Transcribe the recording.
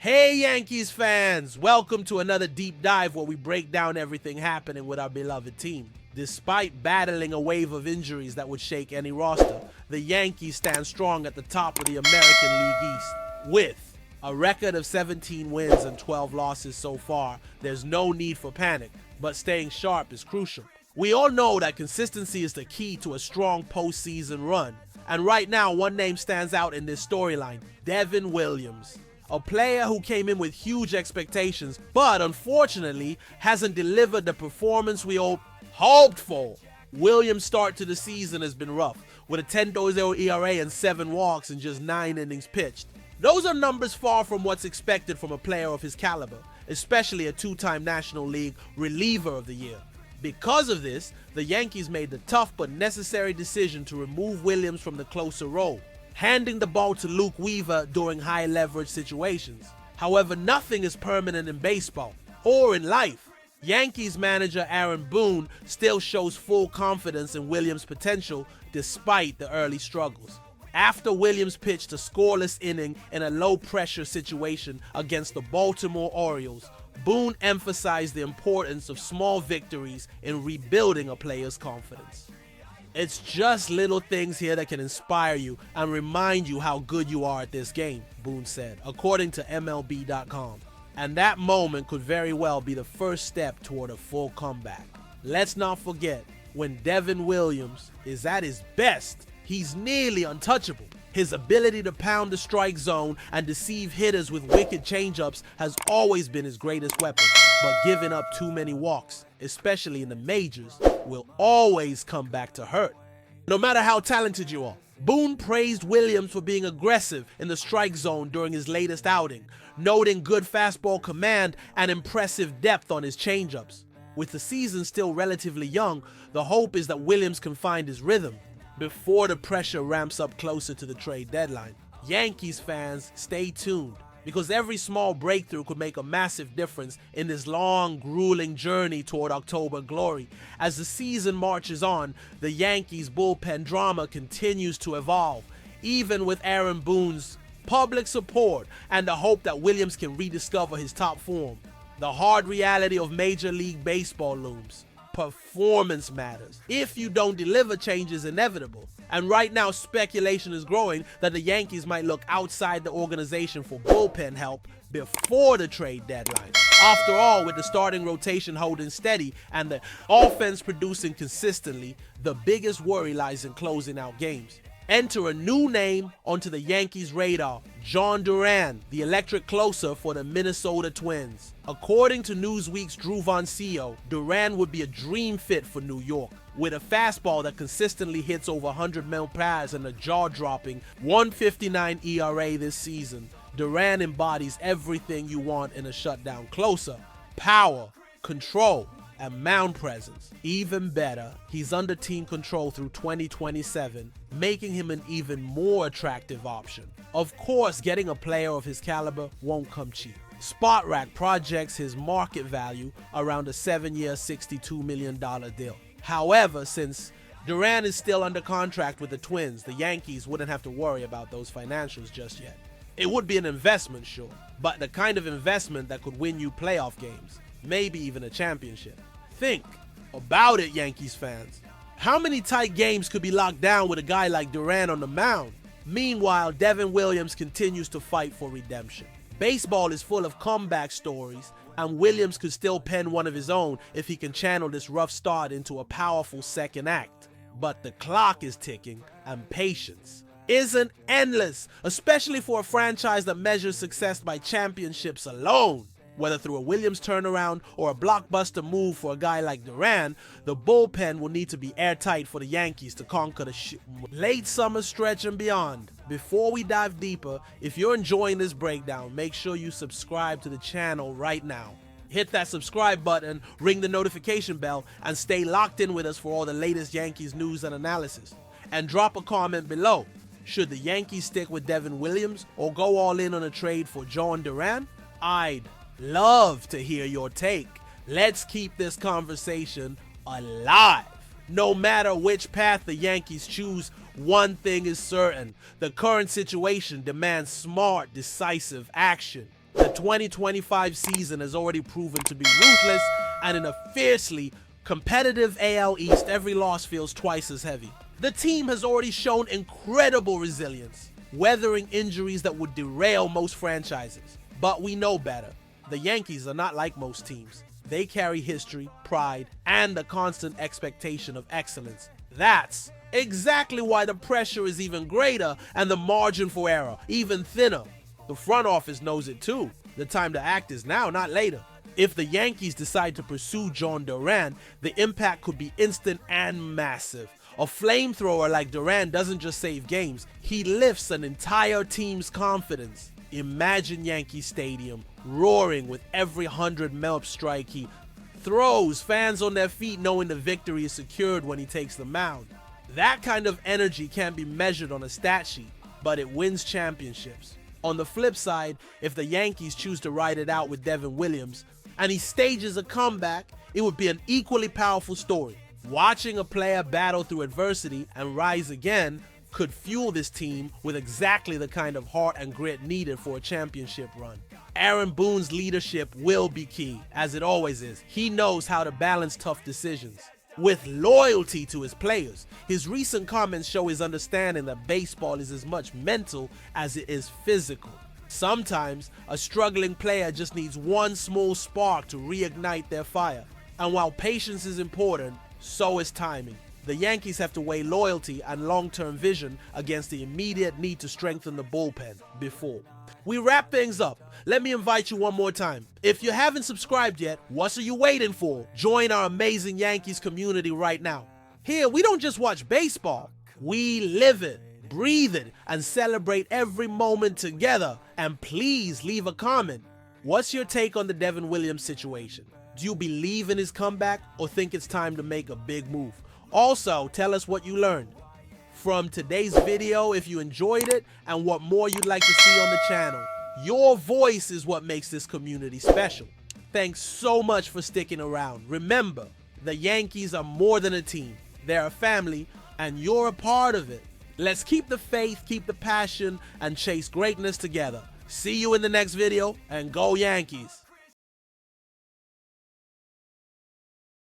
Hey Yankees fans, welcome to another deep dive where we break down everything happening with our beloved team. Despite battling a wave of injuries that would shake any roster, the Yankees stand strong at the top of the American League East. With a record of 17 wins and 12 losses so far, there's no need for panic, but staying sharp is crucial. We all know that consistency is the key to a strong postseason run, and right now one name stands out in this storyline, Devin Williams. A player who came in with huge expectations, but unfortunately hasn't delivered the performance we all hoped for. Williams' start to the season has been rough, with a 10.0 ERA and 7 walks in just 9 innings pitched. Those are numbers far from what's expected from a player of his caliber, especially a 2-time National League reliever of the year. Because of this, the Yankees made the tough but necessary decision to remove Williams from the closer role, handing the ball to Luke Weaver during high leverage situations. However, nothing is permanent in baseball or in life. Yankees manager Aaron Boone still shows full confidence in Williams' potential despite the early struggles. After Williams pitched a scoreless inning in a low-pressure situation against the Baltimore Orioles, Boone emphasized the importance of small victories in rebuilding a player's confidence. It's just little things here that can inspire you and remind you how good you are at this game, Boone said, according to MLB.com. And that moment could very well be the first step toward a full comeback. Let's not forget, when Devin Williams is at his best, he's nearly untouchable. His ability to pound the strike zone and deceive hitters with wicked changeups has always been his greatest weapon, but giving up too many walks, especially in the majors, will always come back to hurt. No matter how talented you are, Boone praised Williams for being aggressive in the strike zone during his latest outing, noting good fastball command and impressive depth on his changeups. With the season still relatively young, the hope is that Williams can find his rhythm before the pressure ramps up closer to the trade deadline. Yankees fans, stay tuned, because every small breakthrough could make a massive difference in this long, grueling journey toward October glory. As the season marches on, the Yankees bullpen drama continues to evolve, even with Aaron Boone's public support and the hope that Williams can rediscover his top form. The hard reality of Major League Baseball looms. Performance matters. If you don't deliver, change is inevitable. And right now, speculation is growing that the Yankees might look outside the organization for bullpen help before the trade deadline. After all, with the starting rotation holding steady and the offense producing consistently, the biggest worry lies in closing out games. Enter a new name onto the Yankees' radar, John Duran, the electric closer for the Minnesota Twins. According to Newsweek's Drew Von CEO, Duran would be a dream fit for New York. With a fastball that consistently hits over 100 mph and a jaw-dropping 1.59 ERA this season, Duran embodies everything you want in a shutdown closer: power, control, and mound presence. Even better, he's under team control through 2027, making him an even more attractive option. Of course, getting a player of his caliber won't come cheap. SpotRack projects his market value around a 7-year, $62 million deal. However, since Duran is still under contract with the Twins, the Yankees wouldn't have to worry about those financials just yet. It would be an investment, sure, but the kind of investment that could win you playoff games, maybe even a championship. Think about it, Yankees fans. How many tight games could be locked down with a guy like Duran on the mound? Meanwhile, Devin Williams continues to fight for redemption. Baseball is full of comeback stories, and Williams could still pen one of his own if he can channel this rough start into a powerful second act. But the clock is ticking, and patience isn't endless, especially for a franchise that measures success by championships alone. Whether through a Williams turnaround or a blockbuster move for a guy like Duran, the bullpen will need to be airtight for the Yankees to conquer the late summer stretch and beyond. Before we dive deeper, if you're enjoying this breakdown, make sure you subscribe to the channel right now. Hit that subscribe button, ring the notification bell, and stay locked in with us for all the latest Yankees news and analysis. And drop a comment below. Should the Yankees stick with Devin Williams or go all in on a trade for John Duran? I'd love to hear your take. Let's keep this conversation alive. No matter which path the Yankees choose, one thing is certain: the current situation demands smart, decisive action. The 2025 season has already proven to be ruthless, and in a fiercely competitive AL East, every loss feels twice as heavy. The team has already shown incredible resilience, weathering injuries that would derail most franchises. But we know better. The Yankees are not like most teams. They carry history, pride, and a constant expectation of excellence. That's exactly why the pressure is even greater and the margin for error even thinner. The front office knows it too. The time to act is now, not later. If the Yankees decide to pursue John Duran, the impact could be instant and massive. A flamethrower like Duran doesn't just save games, he lifts an entire team's confidence. Imagine Yankee Stadium roaring with every 100 melp strike he throws, fans on their feet knowing the victory is secured when he takes the mound. That kind of energy can't be measured on a stat sheet, but it wins championships. On the flip side, if the Yankees choose to ride it out with Devin Williams and he stages a comeback, it would be an equally powerful story. Watching a player battle through adversity and rise again could fuel this team with exactly the kind of heart and grit needed for a championship run. Aaron Boone's leadership will be key, as it always is. He knows how to balance tough decisions with loyalty to his players. His recent comments show his understanding that baseball is as much mental as it is physical. Sometimes, a struggling player just needs one small spark to reignite their fire. And while patience is important, so is timing. The Yankees have to weigh loyalty and long-term vision against the immediate need to strengthen the bullpen before we wrap things up. Let me invite you one more time. If you haven't subscribed yet, what are you waiting for? Join our amazing Yankees community right now. Here, we don't just watch baseball. We live it, breathe it, and celebrate every moment together. And please leave a comment. What's your take on the Devin Williams situation? Do you believe in his comeback or think it's time to make a big move? Also, tell us what you learned from today's video, if you enjoyed it, and what more you'd like to see on the channel. Your voice is what makes this community special. Thanks so much for sticking around. Remember, the Yankees are more than a team. They're a family, and you're a part of it. Let's keep the faith, keep the passion, and chase greatness together. See you in the next video, and go Yankees!